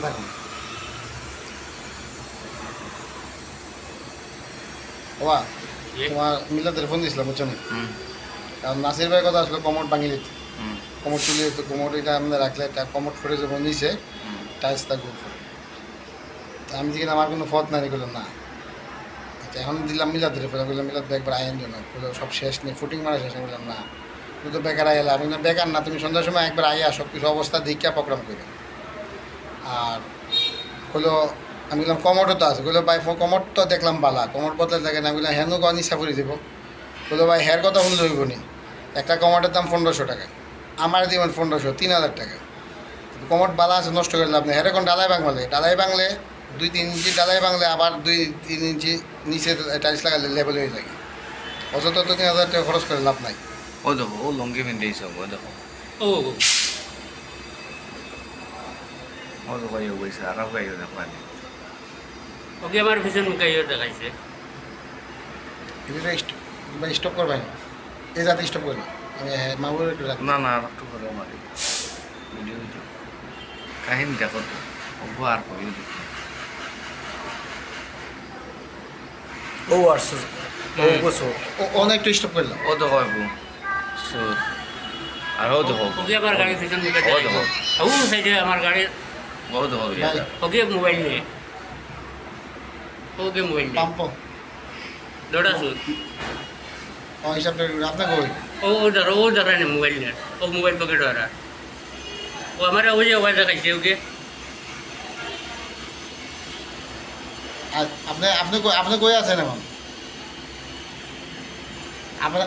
থাকুন। বাবা তোমার মিলাদের ফোন দিয়েছিলাম বুঝছো না, কারণ নাসির ভাইয়ের কথা আসলে কমোড ভাঙি দিত, কমোড তুলে দিত, কমোড এটা আমরা রাখলে একটা কমোড ফেটে যাবো নিচে, টাইলস থাকবো উপরে। তা আমি দেখি আমার কোনো ফত নাই, করলাম না আচ্ছা এখন দিলাম মিলাদের ফোন, বললাম মিলাদ ভাই একবার আইন জন্য, বললো সব শেষ নেই, ফুটিং মারা শেষ। আমি বললাম না তুই তো বেকার আইলা। আমি না বেকার না, তুমি সন্ধ্যার সময় একবার আইয়া সব কিছু অবস্থা দেখিয়া প্রোগ্রাম করে। আর হলো আমি বললাম কমোডও তো আছে, বললো ভাই কমোড তো দেখলাম বালা, কমোড বদলে থাকে না। আমি বললাম হ্যাঁ কন ইচ্ছা করে দেবো। বললো ভাই হের কথা শুনলে হইব নি, একটা কমোডের দাম 1500 টাকা, আমার দিবেন 1500, 3000 টাকা। কমোড বালা আছে, নষ্ট করে লাভ নেই। হের এখন ডালাই বাংলে, ডালাই বাংলে 2-3 ইঞ্চি ডালাই বাংলে আবার 2-3 ইঞ্চি নিচে টাইলস লাগালে লেভেল হয়ে যায়। অযথা তো 3000 টাকা খরচ করে লাভ নাই। ও দেখো ও লঙ্গি পিন্ধে সব ও দেখো ও ও দেখো ইয়ে বইছে আর গাইও দেখো আনি ওকে আমার ভীষণ গাইও দেখাইছে। এটা স্টপ করবেন, এই যাতে স্টপ করবে। আমি মাগুর একটু রাখি। না না আর একটু করে মারি ভিডিও ভিডিও কাহিনী দেখো তো ওগো আর কইও দেখি ও আসছে, ও বসো, ও অনেক একটু স্টপ করলাম। ও দেখো এবু সুর আর ও দেখো ওকে আমার গাড়ির ভীষণ মুখে ও দেখো ও সাইডে আমার গাড়ির ও দেখো ইয়া ভাই, ওকে মোবাইল নিয়ে ওকে মোবাইল নিয়ে পাম্প দৌড়া শুধু হিসাবটা আপনাকে ওই ও ধরা নেই মোবাইল নিয়ে, ও মোবাইল পকেট ধরা। ও আমার ওই যে ওয়াই দেখাইছে ওকে। আপনি আপনি আপনি কই আছেন এখন?